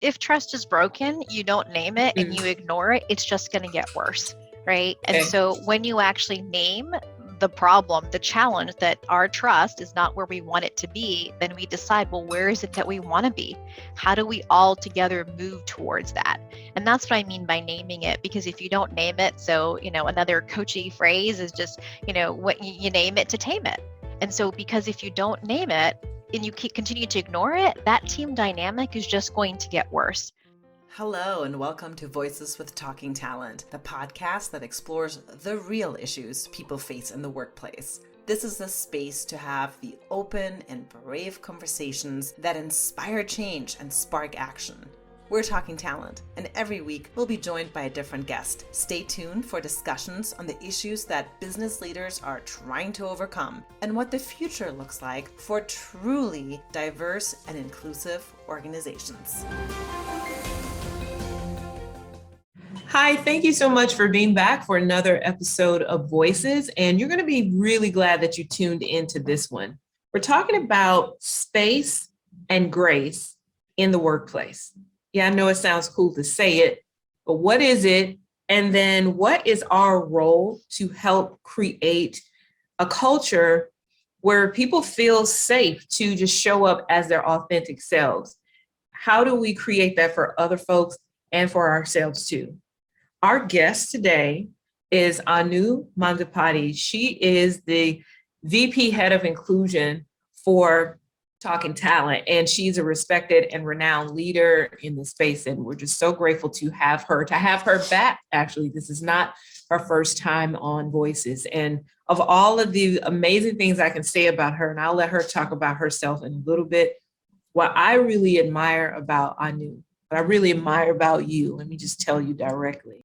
if trust is broken, you don't name it and you ignore it, it's just going to get worse, right? And so when you actually name the problem, the challenge that our trust is not where we want it to be, then we decide, well, where is it that we want to be? How do we all together move towards that? And that's what I mean by naming it, because if you don't name it, so, another coachy phrase is just, what you name it to tame it. And so because if you don't name it and you continue to ignore it, that team dynamic is just going to get worse. Hello and welcome to Voices with Talking Talent, the podcast that explores the real issues people face in the workplace. This is a space to have the open and brave conversations that inspire change and spark action. We're Talking Talent, and every week we'll be joined by a different guest. Stay tuned for discussions on the issues that business leaders are trying to overcome and what the future looks like for truly diverse and inclusive organizations. Hi, thank you so much for being back for another episode of Voices. And you're going to be really glad that you tuned into this one. We're talking about space and grace in the workplace. Yeah, I know it sounds cool to say it, but what is it? And then what is our role to help create a culture where people feel safe to just show up as their authentic selves? How do we create that for other folks and for ourselves too? Our guest today is Anu Mandapati. She is the VP Head of Inclusion for Talking Talent, and she's a respected and renowned leader in the space, and we're just so grateful to have her back. Actually, this is not her first time on Voices, and of all of the amazing things I can say about her, and I'll let her talk about herself in a little bit, what I really admire about Anu, what I really admire about you, let me just tell you directly,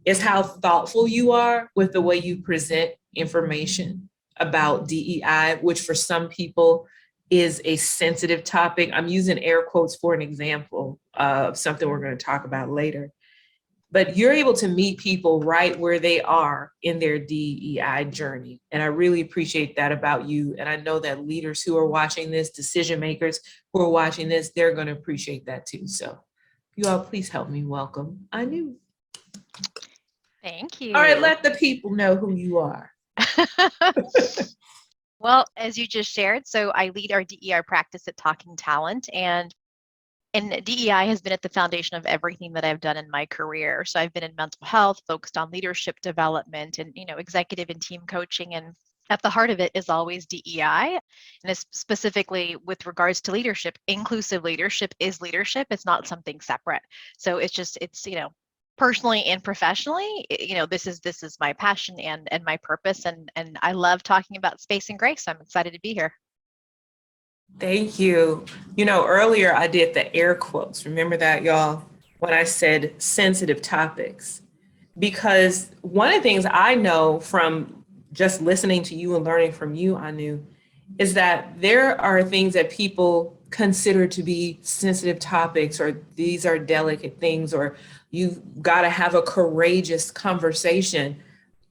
is how thoughtful you are with the way you present information about DEI, which for some people is a sensitive topic. I'm using air quotes for an example of something we're going to talk about later. But you're able to meet people right where they are in their DEI journey. And I really appreciate that about you. And I know that leaders who are watching this, decision makers who are watching this, they're going to appreciate that too. So you all please help me welcome Anu. Thank you. All right, let the people know who you are. Well, as you just shared, so I lead our DEI practice at Talking Talent, and DEI has been at the foundation of everything that I've done in my career. So I've been in mental health, focused on leadership development and, executive and team coaching. And at the heart of it is always DEI. And it's specifically with regards to leadership, inclusive leadership is leadership. It's not something separate. So it's personally and professionally, this is my passion and my purpose. And I love talking about space and grace. I'm excited to be here. Thank you. Earlier I did the air quotes. Remember that, y'all, when I said sensitive topics, because one of the things I know from just listening to you and learning from you, Anu, is that there are things that people consider to be sensitive topics, or these are delicate things, or you've got to have a courageous conversation.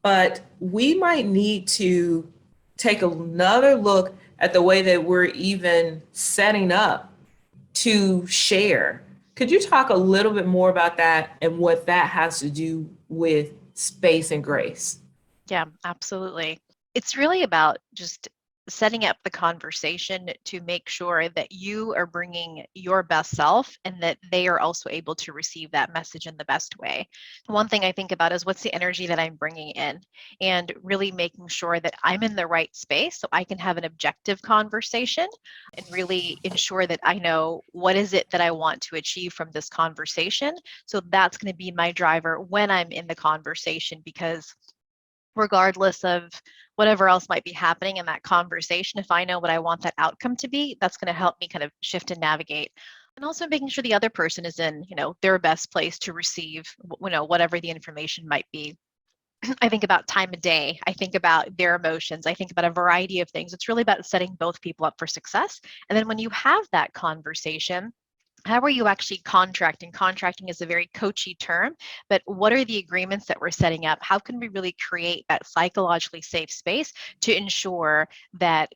But we might need to take another look at the way that we're even setting up to share. Could you talk a little bit more about that and what that has to do with space and grace? Yeah, absolutely. It's really about just setting up the conversation to make sure that you are bringing your best self and that they are also able to receive that message in the best way. One thing I think about is what's the energy that I'm bringing in, and really making sure that I'm in the right space so I can have an objective conversation and really ensure that I know what is it that I want to achieve from this conversation. So that's going to be my driver when I'm in the conversation, because regardless of whatever else might be happening in that conversation, if I know what I want that outcome to be, that's going to help me kind of shift and navigate. And also making sure the other person is in, their best place to receive, whatever the information might be. I think about time of day. I think about their emotions. I think about a variety of things. It's really about setting both people up for success. And then when you have that conversation, how are you actually contracting? Contracting is a very coachy term, but what are the agreements that we're setting up? How can we really create that psychologically safe space to ensure that,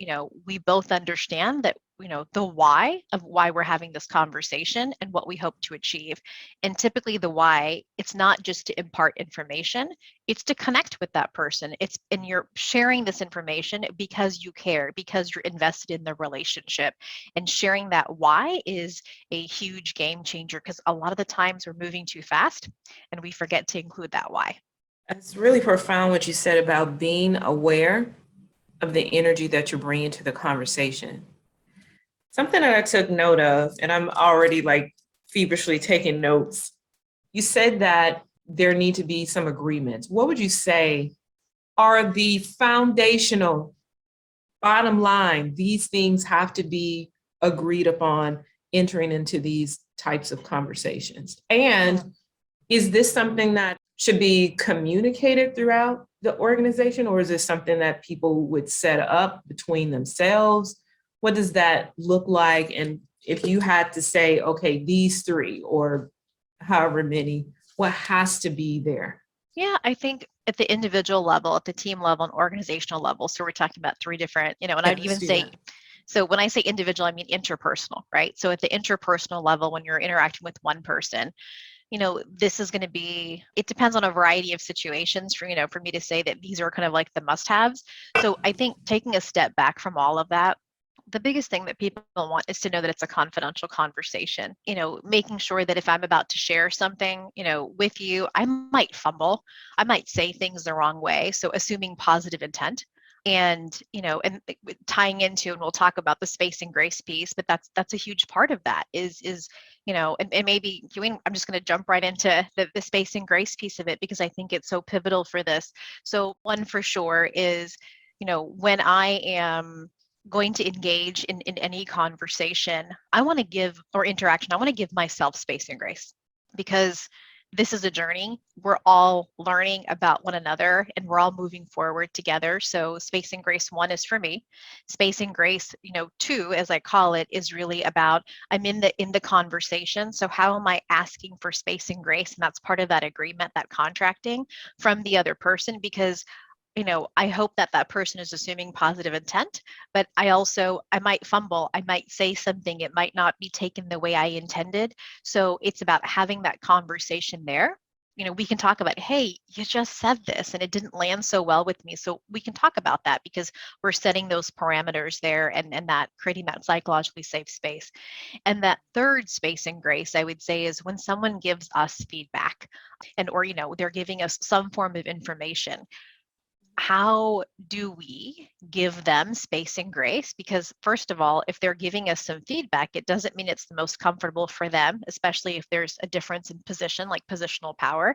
we both understand that the why of why we're having this conversation and what we hope to achieve. And typically the why, it's not just to impart information, it's to connect with that person. And you're sharing this information because you care, because you're invested in the relationship. And sharing that why is a huge game changer, because a lot of the times we're moving too fast and we forget to include that why. It's really profound what you said about being aware of the energy that you're bringing to the conversation. Something that I took note of, and I'm already like feverishly taking notes. You said that there need to be some agreements. What would you say are the foundational bottom line? These things have to be agreed upon entering into these types of conversations. And is this something that should be communicated throughout the organization, or is this something that people would set up between themselves? What does that look like? And if you had to say, okay, these three or however many, what has to be there? Yeah, I think at the individual level, at the team level, and organizational level. So we're talking about three different, and Yeah, I'd let's even do say, that. so when I say individual, I mean interpersonal, right? So at the interpersonal level, when you're interacting with one person, this is going to be, it depends on a variety of situations for me to say that these are kind of like the must-haves. So I think taking a step back from all of that, the biggest thing that people want is to know that it's a confidential conversation. Making sure that if I'm about to share something, with you, I might fumble, I might say things the wrong way. So assuming positive intent. And tying into, and we'll talk about the space and grace piece, but that's a huge part of that is and maybe I'm just going to jump right into the space and grace piece of it, because I think it's so pivotal for this. So one for sure is, when I am going to engage in any conversation, I want to give, or interaction, I want to give myself space and grace, because this is a journey. We're all learning about one another and we're all moving forward together. So space and grace, one, is for me. Space and grace, two, as I call it, is really about, I'm in the conversation. So how am I asking for space and grace? And that's part of that agreement, that contracting from the other person, because I hope that that person is assuming positive intent, but I might fumble, I might say something, it might not be taken the way I intended. So it's about having that conversation there. We can talk about, hey, you just said this and it didn't land so well with me. So we can talk about that, because we're setting those parameters there, and that creating that psychologically safe space. And that third space and grace, I would say, is when someone gives us feedback or they're giving us some form of information. How do we give them space and grace? Because first of all, if they're giving us some feedback, it doesn't mean it's the most comfortable for them, especially if there's a difference in position, like positional power.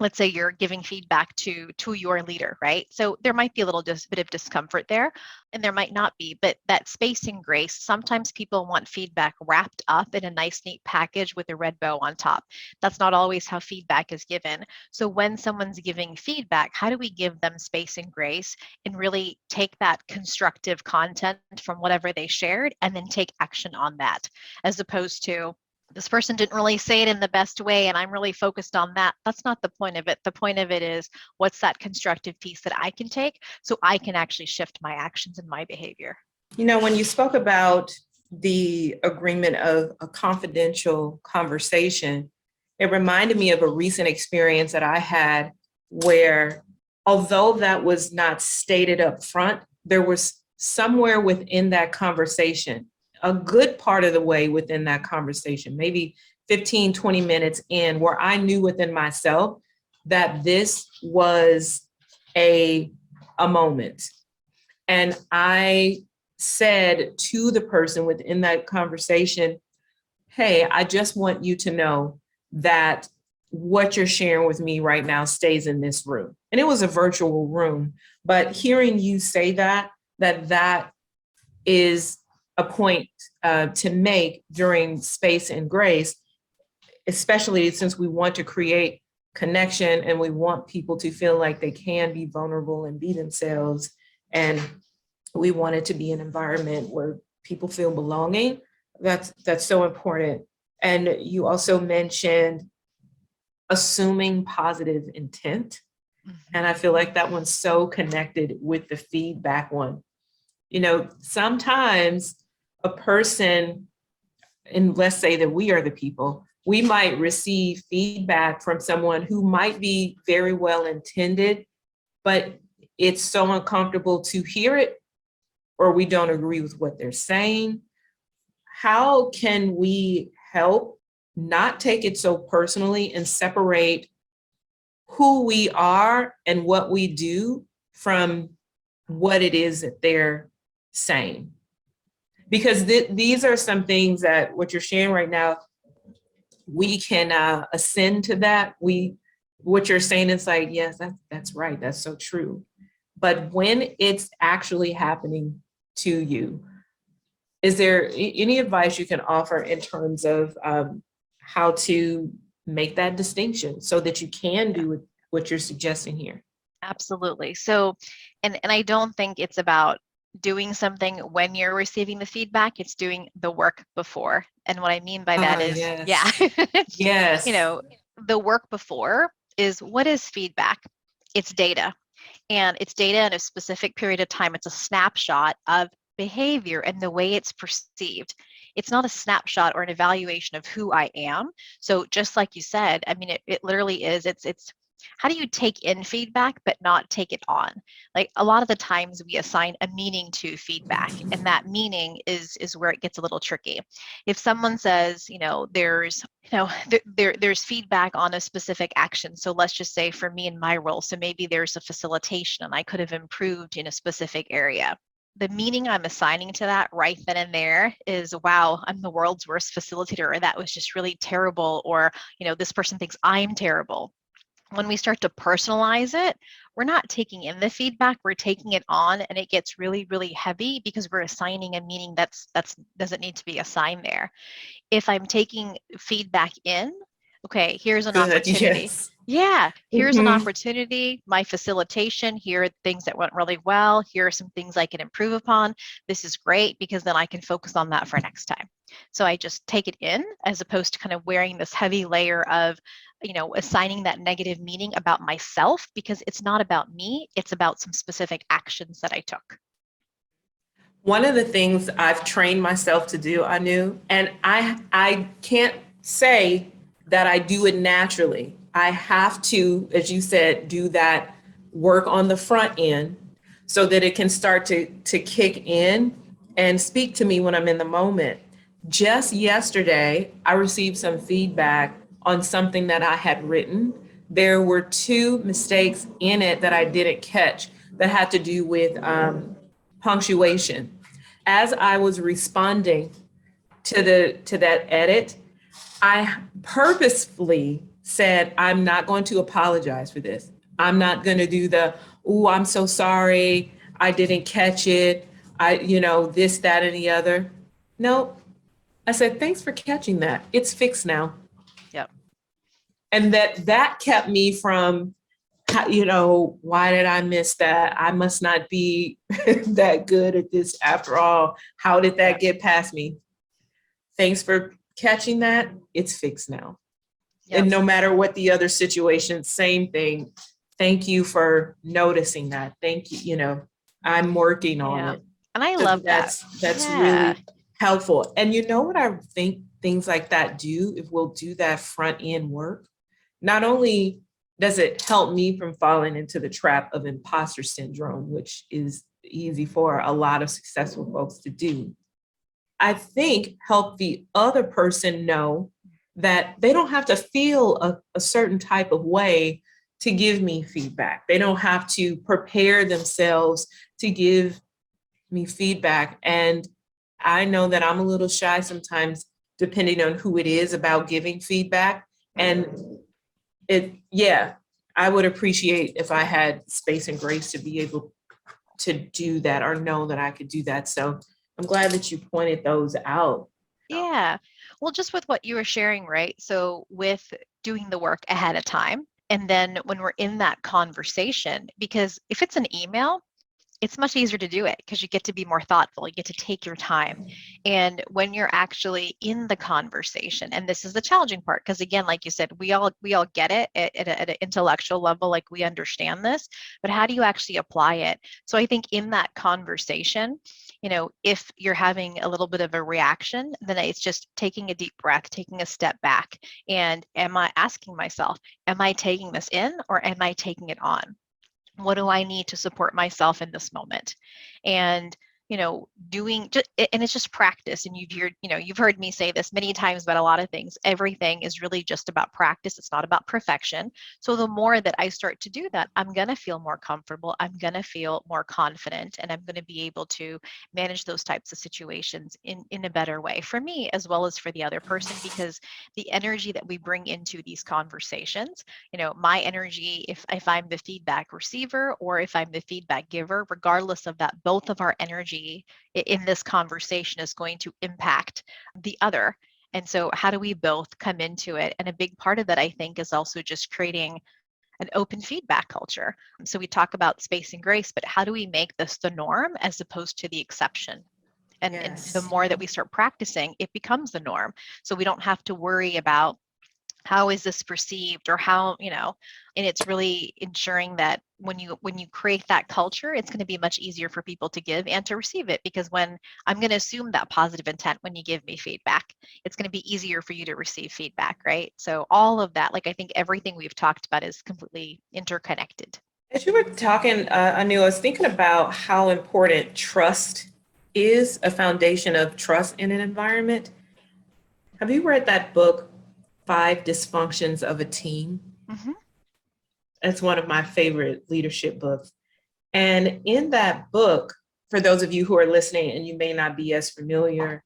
Let's say you're giving feedback to your leader, right? So there might be a little bit of discomfort there, and there might not be, but that space and grace, sometimes people want feedback wrapped up in a nice neat package with a red bow on top. That's not always how feedback is given. So when someone's giving feedback, how do we give them space and grace and really take that constructive content from whatever they shared and then take action on that, as opposed to, this person didn't really say it in the best way and I'm really focused on that. That's not the point of it. The point of it is, what's that constructive piece that I can take so I can actually shift my actions and my behavior? When you spoke about the agreement of a confidential conversation, it reminded me of a recent experience that I had where, although that was not stated up front, there was somewhere within that conversation, a good part of the way within that conversation, maybe 15, 20 minutes in, where I knew within myself that this was a moment. And I said to the person within that conversation, hey, I just want you to know that what you're sharing with me right now stays in this room. And it was a virtual room, but hearing you say that is a point to make during space and grace, especially since we want to create connection and we want people to feel like they can be vulnerable and be themselves. And we want it to be an environment where people feel belonging. That's so important. And you also mentioned assuming positive intent. And I feel like that one's so connected with the feedback one. Sometimes a person, and let's say that we are the people, we might receive feedback from someone who might be very well intended, but it's so uncomfortable to hear it, or we don't agree with what they're saying. How can we help not take it so personally and separate who we are and what we do from what it is that they're saying? Because these are some things that what you're sharing right now, we can ascend to that. What you're saying is like, yes, that's right. That's so true. But when it's actually happening to you, is there any advice you can offer in terms of how to make that distinction so that you can do what you're suggesting here? Absolutely. So, and I don't think it's about doing something when you're receiving the feedback, it's doing the work before. And what I mean by that is, yeah, Yes. Yes. you know, the work before is, what is feedback? It's data. And it's data in a specific period of time. It's a snapshot of behavior and the way it's perceived. It's not a snapshot or an evaluation of who I am. So just like you said, I mean, it literally is, it's how do you take in feedback but not take it on? Like, a lot of the times we assign a meaning to feedback, and that meaning is where it gets a little tricky. If someone says, there's feedback on a specific action. So let's just say for me in my role, so maybe there's a facilitation and I could have improved in a specific area. The meaning I'm assigning to that right then and there is, wow, I'm the world's worst facilitator, or that was just really terrible, or, this person thinks I'm terrible. When we start to personalize it, we're not taking in the feedback, we're taking it on, and it gets really, really heavy because we're assigning a meaning that's doesn't need to be assigned there. If I'm taking feedback in, okay, here's an opportunity. Yes. Yeah, here's an Mhm. opportunity, my facilitation, here are things that went really well, here are some things I can improve upon. This is great because then I can focus on that for next time. So I just take it in, as opposed to kind of wearing this heavy layer of, assigning that negative meaning about myself, because it's not about me, it's about some specific actions that I took. One of the things I've trained myself to do, Anu, and I can't say that I do it naturally. I have to, as you said, do that work on the front end so that it can start to kick in and speak to me when I'm in the moment. Just yesterday, I received some feedback on something that I had written. There were two mistakes in it that I didn't catch that had to do with punctuation. As I was responding to that edit, I purposefully said, I'm not going to apologize for this. I'm not going to do the, oh, I'm so sorry, I didn't catch it, this, that, and the other. No, I said, thanks for catching that. It's fixed now. Yep. And that kept me from, why did I miss that? I must not be that good at this after all. How did that get past me? Thanks for catching that. It's fixed now. Yep. And no matter what the other situation, same thing. Thank you for noticing that. Thank you. I'm working on it. And I love that. That's really helpful. And you know what I think things like that do, if we'll do that front end work, not only does it help me from falling into the trap of imposter syndrome, which is easy for a lot of successful folks to do, I think help the other person know that they don't have to feel a certain type of way to give me feedback. They don't have to prepare themselves to give me feedback. And I know that I'm a little shy sometimes, depending on who it is, about giving feedback. And I would appreciate if I had space and grace to be able to do that, or know that I could do that. So I'm glad that you pointed those out. Yeah. Well, just with what you were sharing, right? So with doing the work ahead of time, and then when we're in that conversation, because if it's an email, it's much easier to do it because you get to be more thoughtful, you get to take your time. And when you're actually in the conversation, and this is the challenging part, because again, like you said, we all get it at an intellectual level, like we understand this, but how do you actually apply it? So I think in that conversation, if you're having a little bit of a reaction, then it's just taking a deep breath, taking a step back. And am I asking myself, am I taking this in or am I taking it on? What do I need to support myself in this moment? And doing just, and it's just practice. And you've heard me say this many times about a lot of things. Everything is really just about practice. It's not about perfection. So the more that I start to do that, I'm going to feel more comfortable. I'm going to feel more confident, and I'm going to be able to manage those types of situations in a better way for me as well as for the other person, because the energy that we bring into these conversations, my energy, if I'm the feedback receiver or if I'm the feedback giver, regardless of that, both of our energy in this conversation is going to impact the other. And so how do we both come into it? And a big part of that, I think, is also just creating an open feedback culture. So we talk about space and grace, but how do we make this the norm as opposed to the exception? And the more that we start practicing, it becomes the norm. So we don't have to worry about how is this perceived or how, and it's really ensuring that when you create that culture, it's going to be much easier for people to give and to receive it, because when I'm going to assume that positive intent when you give me feedback, it's going to be easier for you to receive feedback, right? So all of that, like, I think everything we've talked about is completely interconnected. As you were talking, I knew I was thinking about how important trust is, a foundation of trust in an environment. Have you read that book, Five Dysfunctions of a Team? Mm-hmm. It's one of my favorite leadership books. And in that book, for those of you who are listening and you may not be as familiar,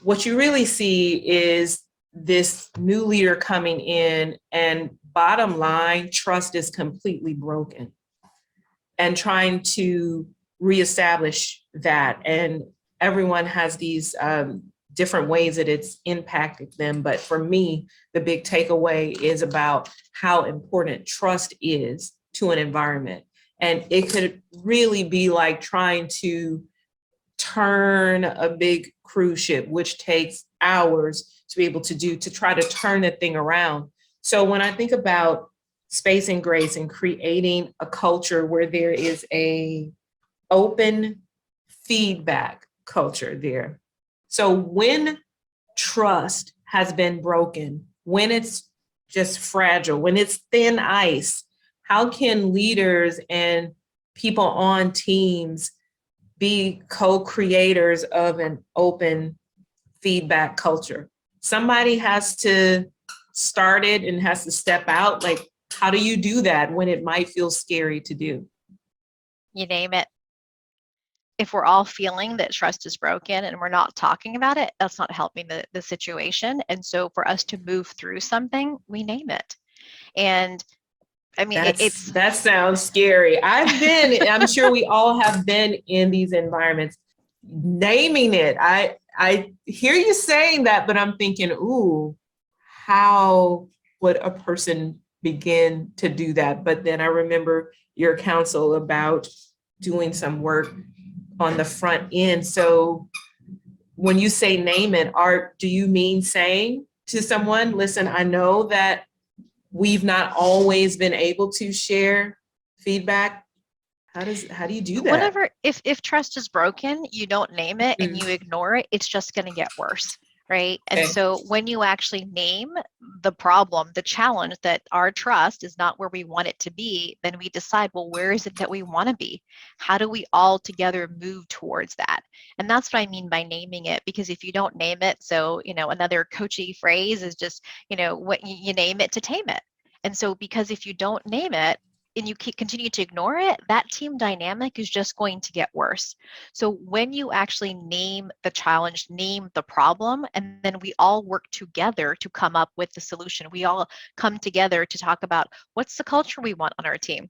what you really see is this new leader coming in, and bottom line, trust is completely broken, and trying to reestablish that. And everyone has these different ways that it's impacted them. But for me, the big takeaway is about how important trust is to an environment. And it could really be like trying to turn a big cruise ship, which takes hours to be able to do, to try to turn the thing around. So when I think about space and grace and creating a culture where there is a open feedback culture there. So when trust has been broken, when it's just fragile, when it's thin ice, how can leaders and people on teams be co-creators of an open feedback culture? Somebody has to start it and has to step out. Like, how do you do that when it might feel scary to do? You name it. If we're all feeling that trust is broken and we're not talking about it, that's not helping the situation. And so for us to move through something, we name it. And I mean, that sounds scary. I'm sure we all have been in these environments. Naming it, I hear you saying that, but I'm thinking, ooh, how would a person begin to do that? But then I remember your counsel about doing some work on the front end. So when you say name it, do you mean saying to someone, listen, I know that we've not always been able to share feedback? How do you do that? Whenever, if trust is broken, you don't name it and you ignore it, it's just going to get worse, right? And so when you actually name the problem, the challenge, that our trust is not where we want it to be, then we decide, well, where is it that we want to be? How do we all together move towards that? And that's what I mean by naming it, because if you don't name it, so, another coachy phrase is just, what you name it to tame it. And so, because if you don't name it, and you continue to ignore it, that team dynamic is just going to get worse. So when you actually name the challenge, name the problem, and then we all work together to come up with the solution. We all come together to talk about what's the culture we want on our team.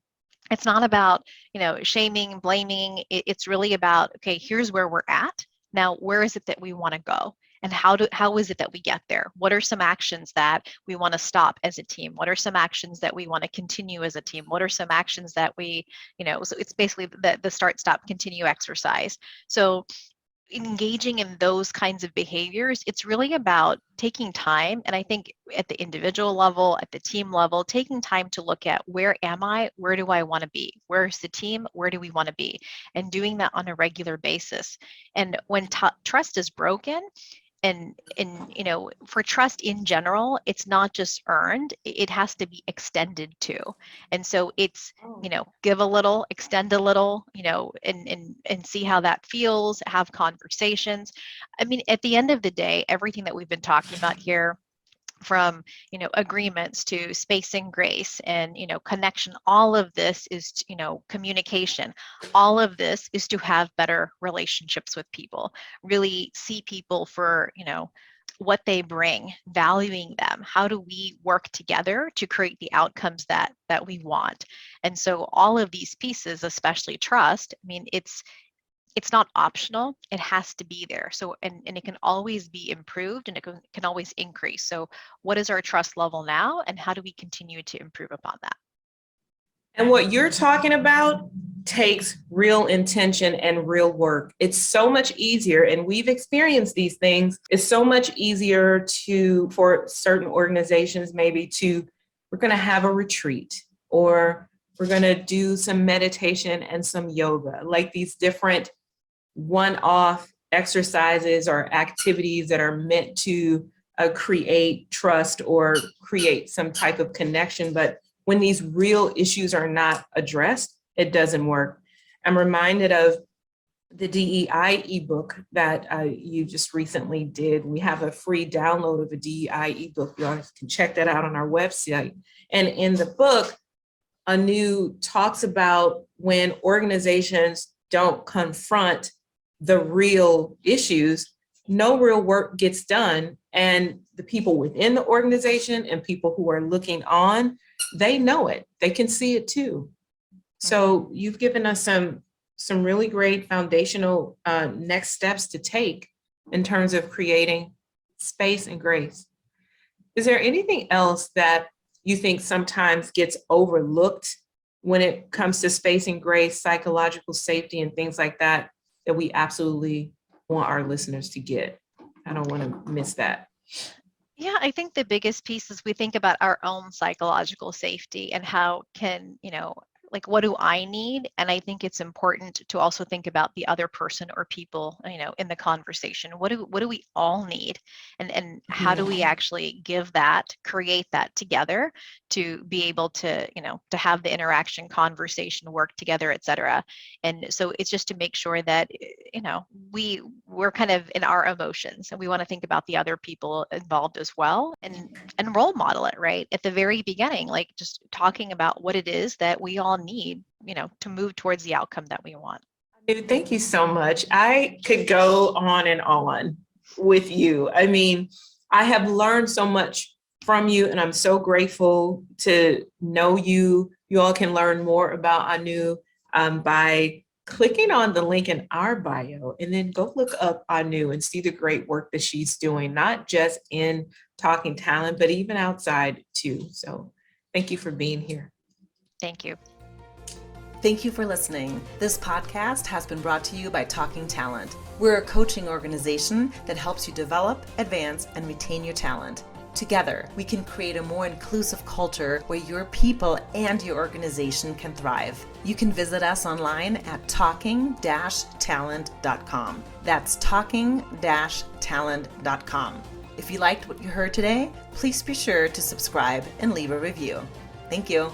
It's not about, shaming, blaming. It's really about, okay, here's where we're at. Now, where is it that we want to go? And how is it that we get there? What are some actions that we want to stop as a team? What are some actions that we want to continue as a team? What are some actions that we, so it's basically the start, stop, continue exercise. So engaging in those kinds of behaviors, it's really about taking time. And I think at the individual level, at the team level, taking time to look at, where am I? Where do I want to be? Where's the team? Where do we want to be? And doing that on a regular basis. And when trust is broken, and for trust in general, it's not just earned, it has to be extended to. And so it's give a little, extend a little, and see how that feels, have conversations. I mean, at the end of the day, everything that we've been talking about here, from agreements to space and grace and connection, all of this is communication. All of this is to have better relationships with people, really see people for what they bring, valuing them. How do we work together to create the outcomes that we want? And so all of these pieces, especially trust, I mean, it's not optional, it has to be there. So and it can always be improved, and it can always increase. So what is our trust level now, and how do we continue to improve upon that? And what you're talking about takes real intention and real work. It's so much easier, and we've experienced these things. It's so much easier for certain organizations maybe we're going to have a retreat, or we're going to do some meditation and some yoga, like these different one-off exercises or activities that are meant to create trust or create some type of connection. But when these real issues are not addressed, it doesn't work. I'm reminded of the DEI ebook that you just recently did. We have a free download of a DEI ebook. You all can check that out on our website. And in the book, Anu talks about when organizations don't confront the real issues, no real work gets done. And the people within the organization and people who are looking on, they know it. They can see it too. So you've given us some really great foundational next steps to take in terms of creating space and grace. Is there anything else that you think sometimes gets overlooked when it comes to space and grace, psychological safety, and things like that we absolutely want our listeners to get? I don't want to miss that. Yeah, I think the biggest piece is we think about our own psychological safety and how can, like, what do I need? And I think it's important to also think about the other person or people, in the conversation. What do we all need? And how do we actually create that together to be able to, to have the interaction, conversation, work together, et cetera. And so it's just to make sure that, we're kind of in our emotions, and we want to think about the other people involved as well, and role model it right at the very beginning, like just talking about what it is that we all need, to move towards the outcome that we want. Thank you so much. I could go on and on with you. I mean, I have learned so much from you, and I'm so grateful to know you. You all can learn more about Anu by clicking on the link in our bio, and then go look up Anu and see the great work that she's doing, not just in Talking Talent, but even outside too. So thank you for being here. Thank you. Thank you for listening. This podcast has been brought to you by Talking Talent. We're a coaching organization that helps you develop, advance, and retain your talent. Together, we can create a more inclusive culture where your people and your organization can thrive. You can visit us online at talking-talent.com. That's talking-talent.com. If you liked what you heard today, please be sure to subscribe and leave a review. Thank you.